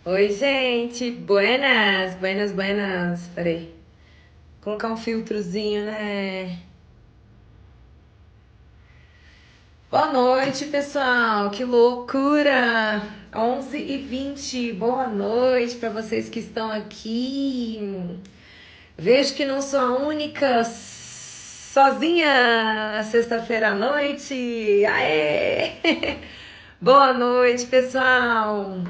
Oi, gente. Buenas, buenas, buenas. Peraí. Colocar um filtrozinho, né? Boa noite, pessoal. Que loucura! 11h20. Boa noite para vocês que estão aqui. Vejo que não sou a única sozinha sexta-feira à noite. Aê! Boa noite, pessoal.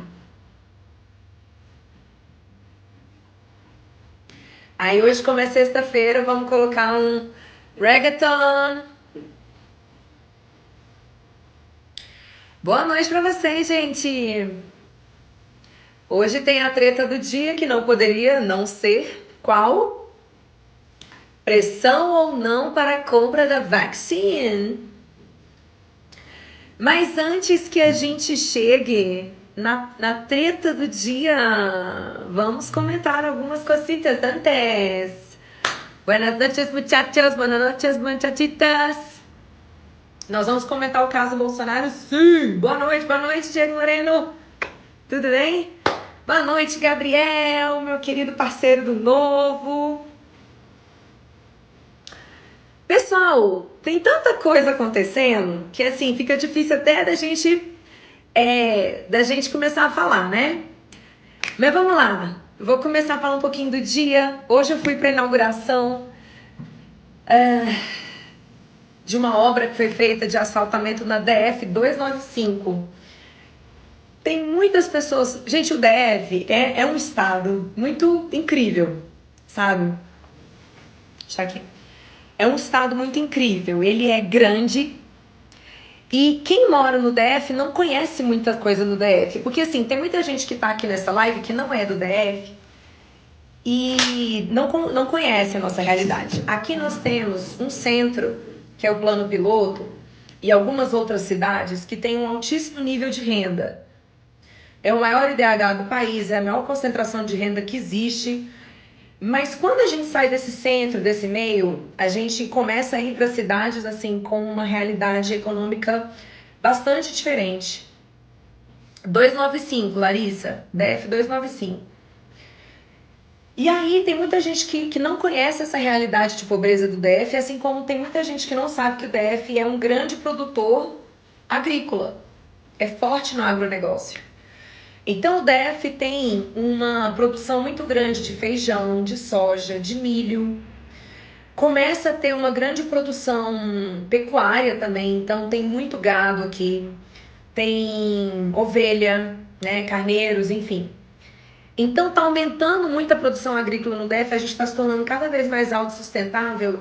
Aí hoje, como é sexta-feira, vamos colocar um reggaeton. Boa noite pra vocês, gente. Hoje tem a treta do dia que não poderia não ser. Qual? Pressão ou não para a compra da vacina? Mas antes que a gente chegue na treta do dia, vamos comentar algumas cositas antes. Buenas noches, muchachos. Buenas noches, muchachitas. Nós vamos comentar o caso Bolsonaro? Sim! Boa noite, Diego Moreno. Tudo bem? Boa noite, Gabriel, meu querido parceiro do Novo. Pessoal, tem tanta coisa acontecendo que assim fica difícil até da gente começar a falar, né? Mas vamos lá. Vou começar a falar um pouquinho do dia. Hoje eu fui para a inauguração de uma obra que foi feita de asfaltamento na DF 295. Tem muitas pessoas. Gente, o DF é um estado muito incrível, sabe? Deixa aqui. É um estado muito incrível. Ele é grande. E quem mora no DF não conhece muita coisa do DF. Porque, assim, tem muita gente que tá aqui nessa live que não é do DF e não conhece a nossa realidade. Aqui nós temos um centro, que é o Plano Piloto, e algumas outras cidades que têm um altíssimo nível de renda. É o maior IDH do país, é a maior concentração de renda que existe. Mas quando a gente sai desse centro, desse meio, a gente começa a ir para cidades assim com uma realidade econômica bastante diferente. 295, Larissa, DF 295. E aí tem muita gente que não conhece essa realidade de pobreza do DF, assim como tem muita gente que não sabe que o DF é um grande produtor agrícola. É forte no agronegócio. Então o DF tem uma produção muito grande de feijão, de soja, de milho. Começa a ter uma grande produção pecuária também, então tem muito gado aqui, tem ovelha, né, carneiros, enfim. Então está aumentando muito a produção agrícola no DF, a gente está se tornando cada vez mais autossustentável.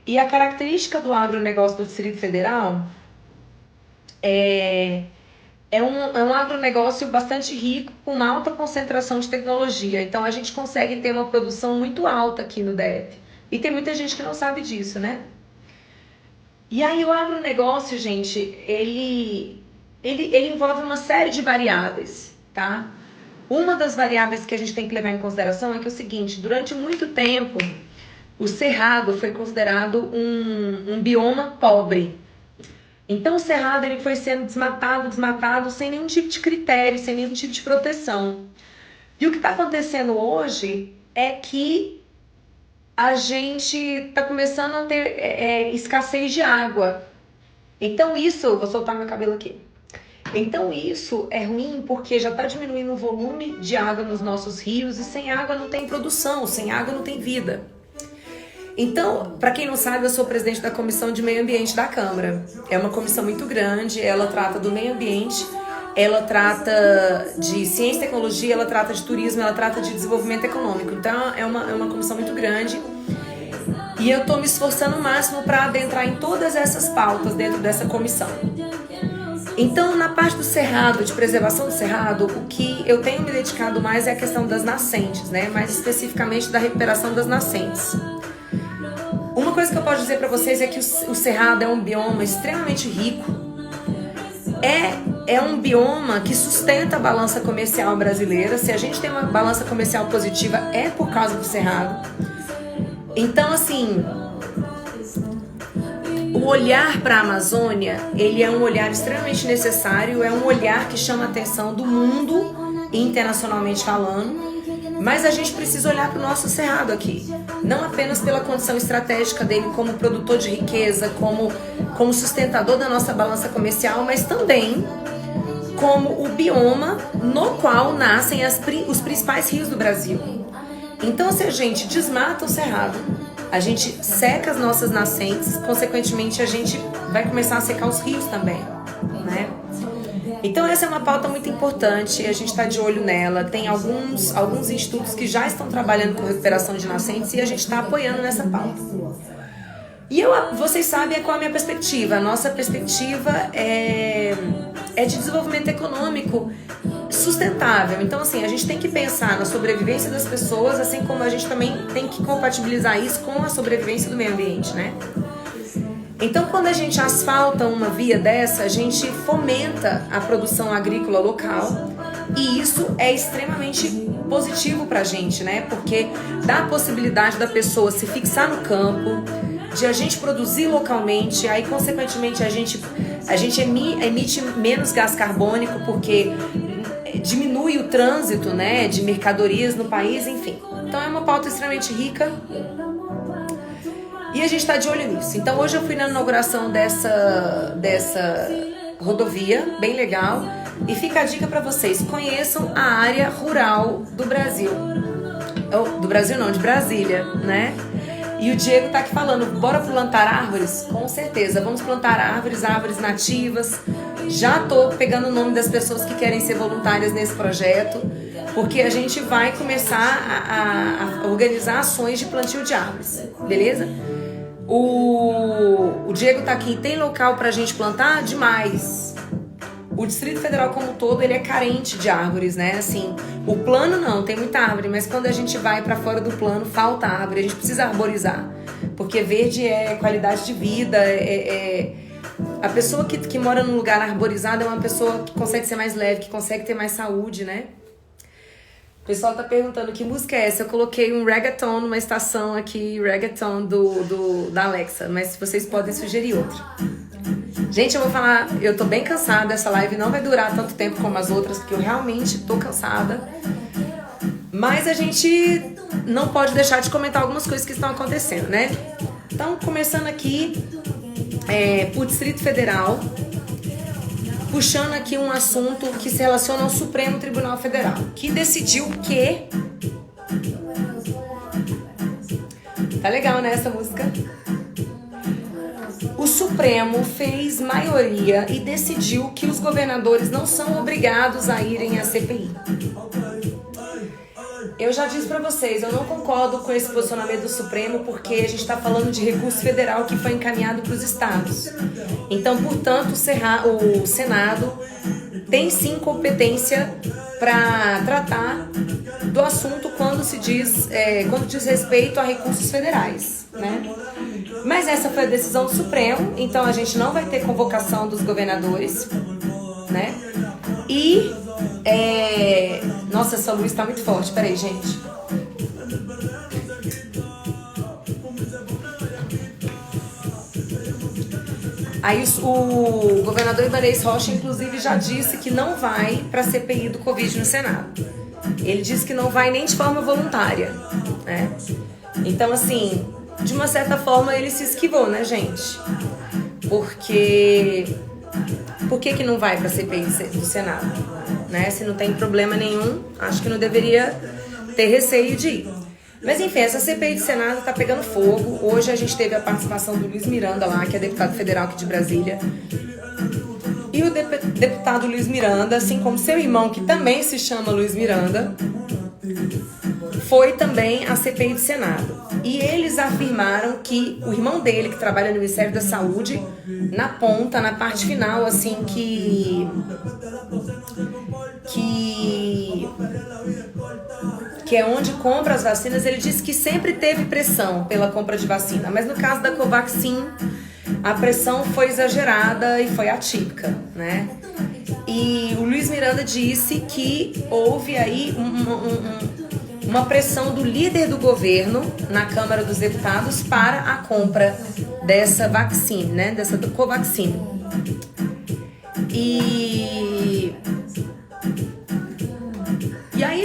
E a característica do agronegócio do Distrito Federal é um agronegócio bastante rico, com uma alta concentração de tecnologia. Então a gente consegue ter uma produção muito alta aqui no DF. E tem muita gente que não sabe disso, né? E aí o agronegócio, gente, ele envolve uma série de variáveis, tá? Uma das variáveis que a gente tem que levar em consideração é que é o seguinte, durante muito tempo, o cerrado foi considerado um bioma pobre. Então o cerrado ele foi sendo desmatado, sem nenhum tipo de critério, sem nenhum tipo de proteção. E o que está acontecendo hoje é que a gente está começando a ter escassez de água. Então isso, vou soltar meu cabelo aqui. Então isso é ruim porque já está diminuindo o volume de água nos nossos rios e sem água não tem produção, sem água não tem vida. Então, para quem não sabe, eu sou presidente da Comissão de Meio Ambiente da Câmara. É uma comissão muito grande, ela trata do meio ambiente, ela trata de ciência e tecnologia, ela trata de turismo, ela trata de desenvolvimento econômico. Então, é uma comissão muito grande. E eu estou me esforçando o máximo para adentrar em todas essas pautas dentro dessa comissão. Então, na parte do cerrado, de preservação do cerrado, o que eu tenho me dedicado mais é a questão das nascentes, né? Mais especificamente da recuperação das nascentes. Uma coisa que eu posso dizer para vocês é que o cerrado é um bioma extremamente rico. É um bioma que sustenta a balança comercial brasileira. Se a gente tem uma balança comercial positiva, é por causa do cerrado. Então, assim, o olhar para a Amazônia, ele é um olhar extremamente necessário, é um olhar que chama a atenção do mundo internacionalmente falando, mas a gente precisa olhar para o nosso cerrado aqui, não apenas pela condição estratégica dele como produtor de riqueza, como sustentador da nossa balança comercial, mas também como o bioma no qual nascem os principais rios do Brasil. Então, se a gente desmata o cerrado, a gente seca as nossas nascentes, consequentemente a gente vai começar a secar os rios também, né? Então essa é uma pauta muito importante, a gente está de olho nela, tem alguns institutos que já estão trabalhando com recuperação de nascentes e a gente está apoiando nessa pauta. E vocês sabem qual é a minha perspectiva. A nossa perspectiva é de desenvolvimento econômico sustentável. Então, assim, a gente tem que pensar na sobrevivência das pessoas, assim como a gente também tem que compatibilizar isso com a sobrevivência do meio ambiente, né? Então, quando a gente asfalta uma via dessa, a gente fomenta a produção agrícola local e isso é extremamente positivo pra gente, né? Porque dá a possibilidade da pessoa se fixar no campo, de a gente produzir localmente, aí consequentemente a gente emite menos gás carbônico porque diminui o trânsito, né, de mercadorias no país, enfim. Então é uma pauta extremamente rica e a gente está de olho nisso. Então hoje eu fui na inauguração dessa rodovia, bem legal, e fica a dica para vocês, conheçam a área rural do Brasil. Do Brasil não, de Brasília, né? E o Diego tá aqui falando, bora plantar árvores? Com certeza, vamos plantar árvores nativas. Já tô pegando o nome das pessoas que querem ser voluntárias nesse projeto, porque a gente vai começar a organizar ações de plantio de árvores, beleza? O Diego tá aqui, tem local pra gente plantar? Demais. O Distrito Federal como um todo, ele é carente de árvores, né? Assim, o plano não, tem muita árvore, mas quando a gente vai para fora do plano, falta árvore, a gente precisa arborizar. Porque verde é qualidade de vida, a pessoa que mora num lugar arborizado é uma pessoa que consegue ser mais leve, que consegue ter mais saúde, né? O pessoal tá perguntando que música é essa. Eu coloquei um reggaeton numa estação aqui, reggaeton da Alexa, mas vocês podem sugerir outra. Gente, eu vou falar, eu tô bem cansada, essa live não vai durar tanto tempo como as outras, porque eu realmente tô cansada. Mas a gente não pode deixar de comentar algumas coisas que estão acontecendo, né? Então, começando aqui pro Distrito Federal, puxando aqui um assunto que se relaciona ao Supremo Tribunal Federal, que decidiu que... Tá legal, né, essa música? O Supremo fez maioria e decidiu que os governadores não são obrigados a irem à CPI. Eu já disse pra vocês, eu não concordo com esse posicionamento do Supremo porque a gente está falando de recurso federal que foi encaminhado para os estados. Então, portanto, o Senado tem sim competência para tratar do assunto quando diz respeito a recursos federais, né? Mas essa foi a decisão do Supremo, então a gente não vai ter convocação dos governadores, né? E, nossa, essa luz tá muito forte, peraí, gente. Aí o governador Ibanez Rocha, inclusive, já disse que não vai para a CPI do Covid no Senado. Ele disse que não vai nem de forma voluntária, né? Então, assim, de uma certa forma ele se esquivou, né, gente? Porque... Por que não vai para a CPI do Senado? Né? Se não tem problema nenhum, acho que não deveria ter receio de ir. Mas enfim, essa CPI do Senado tá pegando fogo. Hoje a gente teve a participação do Luiz Miranda lá, que é deputado federal aqui de Brasília. E o deputado Luiz Miranda, assim como seu irmão, que também se chama Luiz Miranda, foi também à CPI do Senado. E eles afirmaram que o irmão dele, que trabalha no Ministério da Saúde, na ponta, na parte final, assim, que é onde compra as vacinas, ele disse que sempre teve pressão pela compra de vacina. Mas no caso da Covaxin, a pressão foi exagerada e foi atípica, né? E o Luiz Miranda disse que houve aí uma pressão do líder do governo na Câmara dos Deputados para a compra dessa vacina, né? Dessa Covaxin.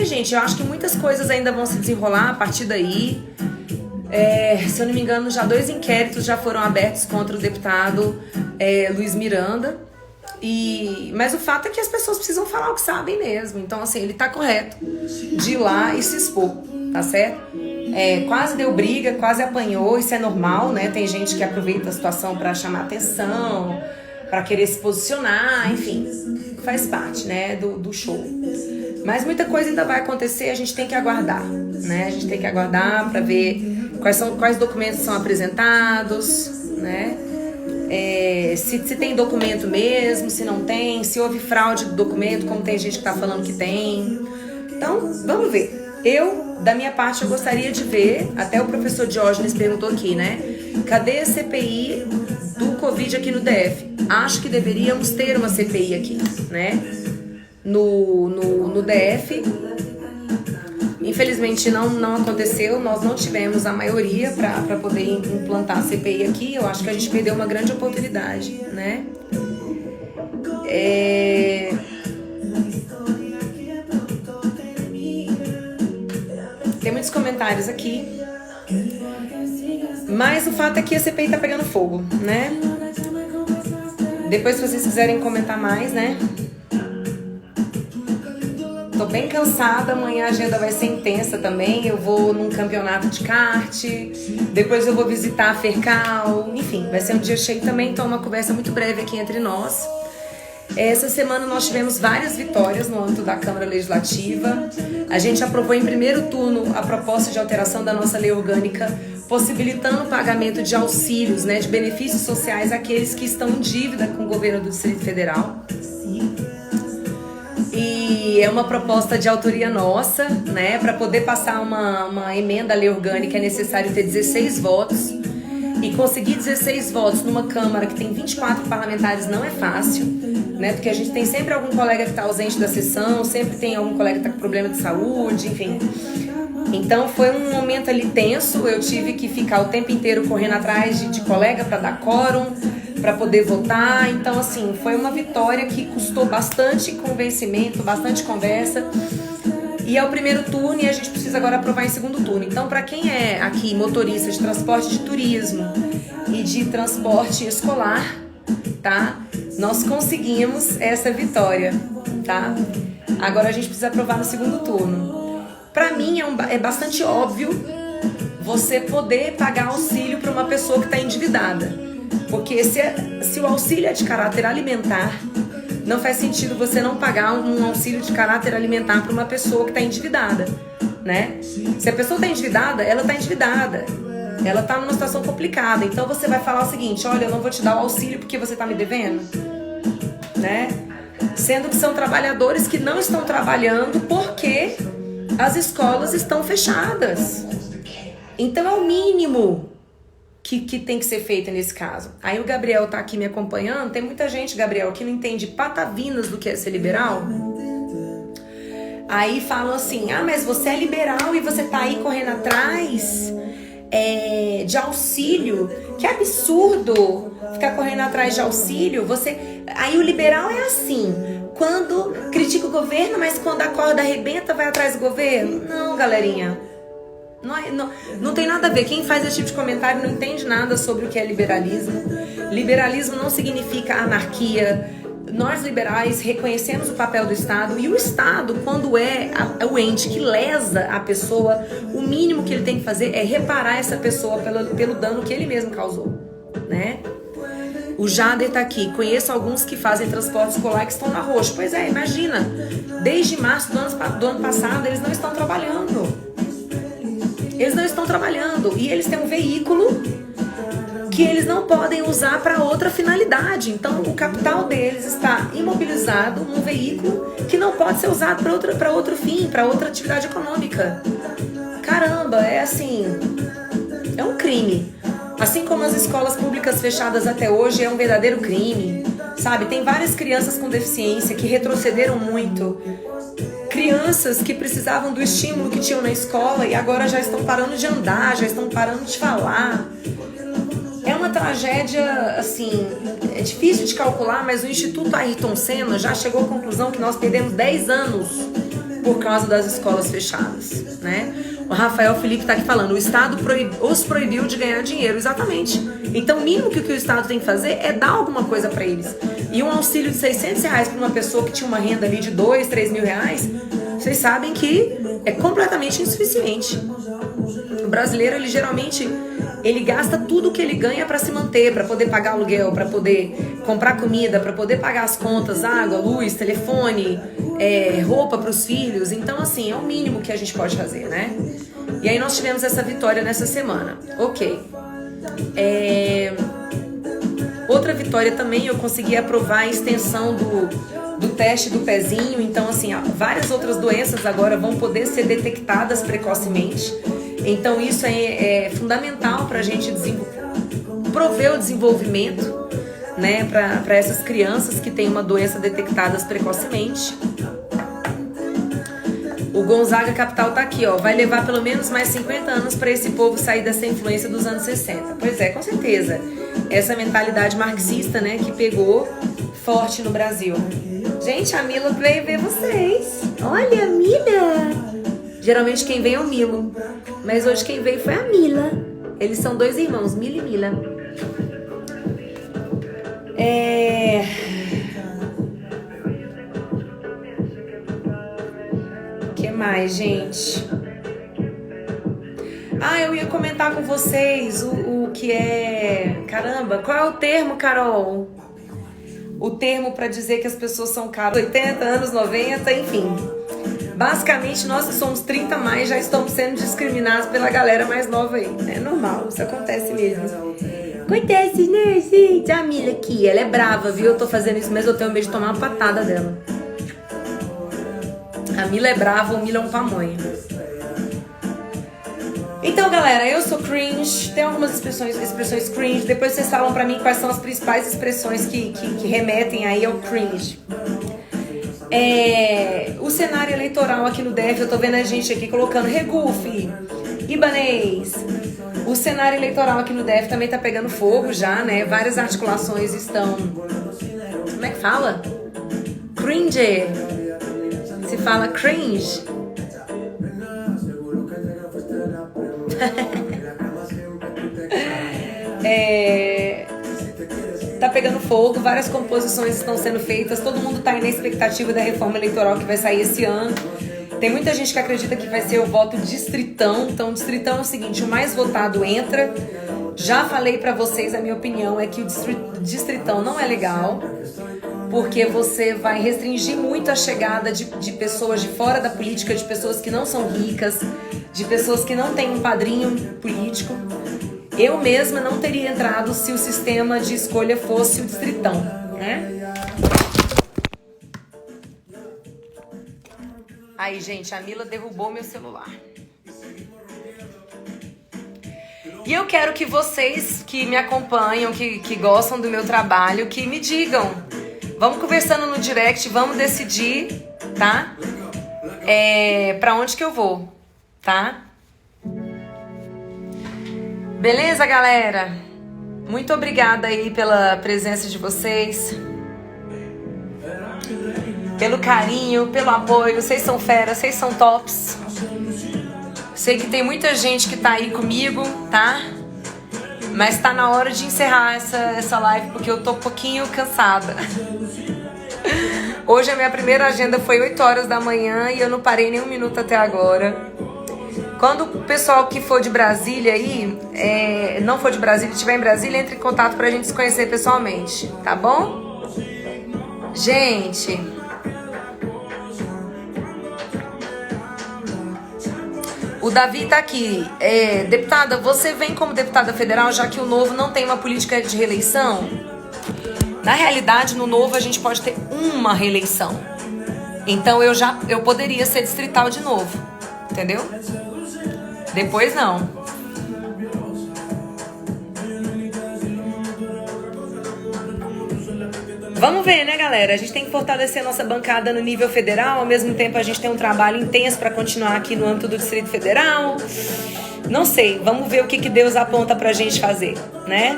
gente, eu acho que muitas coisas ainda vão se desenrolar a partir daí. Se eu não me engano, já 2 inquéritos já foram abertos contra o deputado Luiz Miranda. Mas o fato é que as pessoas precisam falar o que sabem mesmo. Então, assim, ele tá correto de ir lá e se expor, tá certo? Quase deu briga, quase apanhou, isso é normal, né? Tem gente que aproveita a situação para chamar atenção, para querer se posicionar, enfim, faz parte, né, do show. Mas muita coisa ainda vai acontecer, a gente tem que aguardar, né? A gente tem que aguardar para ver quais documentos são apresentados, né? Se tem documento mesmo, se não tem, se houve fraude do documento, como tem gente que tá falando que tem. Então, vamos ver. Da minha parte, eu gostaria de ver, até o professor Diógenes perguntou aqui, né? Cadê a CPI do Covid aqui no DF? Acho que deveríamos ter uma CPI aqui, né? No DF. Infelizmente não aconteceu, nós não tivemos a maioria para poder implantar a CPI aqui. Eu acho que a gente perdeu uma grande oportunidade, né? Tem muitos comentários aqui, mas o fato é que a CPI tá pegando fogo, né? Depois, se vocês quiserem comentar mais, né? Tô bem cansada, amanhã a agenda vai ser intensa também. Eu vou num campeonato de kart, depois eu vou visitar a Fercal, enfim, vai ser um dia cheio também. Então, uma conversa muito breve aqui entre nós. Essa semana nós tivemos várias vitórias no âmbito da Câmara Legislativa. A gente aprovou em primeiro turno a proposta de alteração da nossa lei orgânica, possibilitando o pagamento de auxílios, né, de benefícios sociais àqueles que estão em dívida com o governo do Distrito Federal. E é uma proposta de autoria nossa, né? Para poder passar uma emenda à lei orgânica é necessário ter 16 votos. E conseguir 16 votos numa Câmara que tem 24 parlamentares não é fácil, né? Porque a gente tem sempre algum colega que está ausente da sessão, sempre tem algum colega que está com problema de saúde, enfim. Então foi um momento ali tenso, eu tive que ficar o tempo inteiro correndo atrás de colega para dar quórum, para poder votar. Então, assim, foi uma vitória que custou bastante convencimento, bastante conversa. E é o primeiro turno e a gente precisa agora aprovar em segundo turno. Então, para quem é aqui motorista de transporte de turismo e de transporte escolar, tá? Nós conseguimos essa vitória, tá? Agora a gente precisa aprovar no segundo turno. Para mim é bastante óbvio você poder pagar auxílio para uma pessoa que está endividada. Porque se o auxílio é de caráter alimentar, não faz sentido você não pagar um auxílio de caráter alimentar para uma pessoa que está endividada, né? Se a pessoa está endividada, ela está endividada. Ela está numa situação complicada. Então você vai falar o seguinte: olha, eu não vou te dar o auxílio porque você está me devendo, né? Sendo que são trabalhadores que não estão trabalhando porque as escolas estão fechadas. Então é o mínimo que tem que ser feita nesse caso. Aí o Gabriel tá aqui me acompanhando. Tem muita gente, Gabriel, que não entende patavinas do que é ser liberal. Aí falam assim: ah, mas você é liberal e você tá aí correndo atrás de auxílio. Que absurdo ficar correndo atrás de auxílio. Aí o liberal é assim: quando critica o governo, mas quando a corda arrebenta vai atrás do governo. Não, galerinha. Não tem nada a ver. Quem faz esse tipo de comentário não entende nada sobre o que é liberalismo. Liberalismo não significa anarquia. Nós liberais reconhecemos o papel do Estado, e o Estado, quando é o ente que lesa a pessoa, o mínimo que ele tem que fazer é reparar essa pessoa pelo dano que ele mesmo causou, né? O Jader tá aqui: conheço alguns que fazem transporte escolar que estão na roxa. Pois é, imagina, desde março do ano passado eles não estão trabalhando. Eles não estão trabalhando e eles têm um veículo que eles não podem usar para outra finalidade. Então, o capital deles está imobilizado num veículo que não pode ser usado para outro fim, para outra atividade econômica. Caramba, é assim, é um crime. Assim como as escolas públicas fechadas até hoje é um verdadeiro crime, sabe? Tem várias crianças com deficiência que retrocederam muito. Crianças que precisavam do estímulo que tinham na escola e agora já estão parando de andar, já estão parando de falar. É uma tragédia, assim, é difícil de calcular, mas o Instituto Ayrton Senna já chegou à conclusão que nós perdemos 10 anos por causa das escolas fechadas, né? O Rafael Felipe está aqui falando, o Estado os proibiu de ganhar dinheiro, exatamente. Então, o mínimo que o Estado tem que fazer é dar alguma coisa para eles. E um auxílio de R$600 para uma pessoa que tinha uma renda ali de 2, 3 mil reais, vocês sabem que é completamente insuficiente. O brasileiro, ele geralmente, ele gasta tudo que ele ganha para se manter, para poder pagar aluguel, para poder comprar comida, para poder pagar as contas, água, luz, telefone, roupa para os filhos. Então, assim, é o mínimo que a gente pode fazer, né? E aí nós tivemos essa vitória nessa semana. Ok. Outra vitória também, eu consegui aprovar a extensão do teste do pezinho. Então, assim, várias outras doenças agora vão poder ser detectadas precocemente. Então, isso é fundamental para a gente prover o desenvolvimento, né, para essas crianças que têm uma doença detectadas precocemente. O Gonzaga Capital tá aqui, ó. Vai levar pelo menos mais 50 anos para esse povo sair dessa influência dos anos 60. Pois é, com certeza. Essa mentalidade marxista, né, que pegou forte no Brasil. Gente, a Mila veio ver vocês. Olha, a Mila. Geralmente quem vem é o Milo. Mas hoje quem veio foi a Mila. Eles são dois irmãos, Mila e Mila. O que mais, gente? Eu ia comentar com vocês o que é... Caramba, qual é o termo, Carol? O termo para dizer que as pessoas são caras. 80, anos 90, enfim. Basicamente, nós que somos 30 mais já estamos sendo discriminados pela galera mais nova aí. É normal, isso acontece mesmo. Acontece, né, gente? A Mila aqui, ela é brava, viu? Eu tô fazendo isso, mas eu tenho medo de tomar uma patada dela. A Mila é brava, o Mila é um pamonha. Então, galera, eu sou cringe. Tem algumas expressões cringe. Depois vocês falam pra mim quais são as principais expressões que remetem aí ao cringe. O cenário eleitoral aqui no DF, eu tô vendo a gente aqui colocando Regufe, Ibanez. O cenário eleitoral aqui no DF também tá pegando fogo já, né? Várias articulações estão... Como é que fala? Cringe. Se fala cringe. Tá pegando fogo, várias composições estão sendo feitas, todo mundo tá aí na expectativa da reforma eleitoral que vai sair esse ano. Tem muita gente que acredita que vai ser o voto distritão. Então, distritão é o seguinte, o mais votado entra. Já falei pra vocês, a minha opinião é que o distritão não é legal, porque você vai restringir muito a chegada de pessoas de fora da política, de pessoas que não são ricas, de pessoas que não têm um padrinho político. Eu mesma não teria entrado se o sistema de escolha fosse o distritão, né? Aí, gente, a Mila derrubou meu celular. E eu quero que vocês que me acompanham, que gostam do meu trabalho, que me digam. Vamos conversando no direct, vamos decidir, tá? Pra onde que eu vou, tá? Beleza, galera? Muito obrigada aí pela presença de vocês. Pelo carinho, pelo apoio. Vocês são feras, vocês são tops. Sei que tem muita gente que tá aí comigo, tá? Mas tá na hora de encerrar essa live, porque eu tô um pouquinho cansada. Hoje a minha primeira agenda foi 8 horas da manhã e eu não parei nem um minuto até agora. Quando o pessoal que for de Brasília aí, não for de Brasília, estiver em Brasília, entre em contato pra gente se conhecer pessoalmente, tá bom? Gente... O Davi tá aqui. Deputada, você vem como deputada federal, já que o Novo não tem uma política de reeleição? Na realidade, no Novo a gente pode ter uma reeleição. Então eu poderia ser distrital de novo. Entendeu? Depois não. Vamos ver, né, galera? A gente tem que fortalecer a nossa bancada no nível federal. Ao mesmo tempo, a gente tem um trabalho intenso para continuar aqui no âmbito do Distrito Federal. Não sei. Vamos ver o que Deus aponta pra gente fazer, né?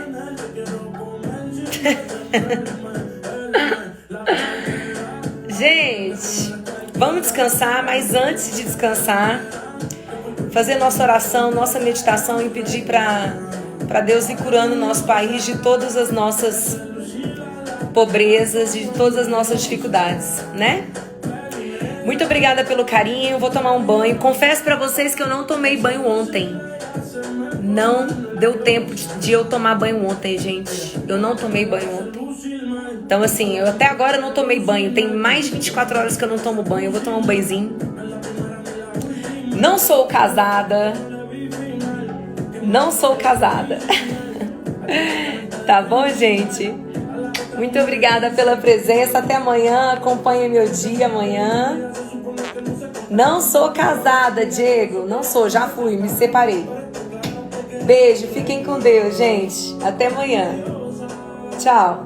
Gente, Vamos descansar, mas antes de descansar, fazer nossa oração, nossa meditação e pedir para Deus ir curando o nosso país de todas as nossas pobrezas, de todas as nossas dificuldades, né? Muito obrigada pelo carinho, vou tomar um banho. Confesso para vocês que eu não tomei banho ontem. Não deu tempo de eu tomar banho ontem, gente. Eu não tomei banho ontem. Então, assim, eu até agora não tomei banho. Tem mais de 24 horas que eu não tomo banho. Eu vou tomar um banhozinho. Não sou casada. Não sou casada. Tá bom, gente? Muito obrigada pela presença. Até amanhã. Acompanhe meu dia amanhã. Não sou casada, Diego. Não sou. Já fui. Me separei. Beijo. Fiquem com Deus, gente. Até amanhã. Tchau.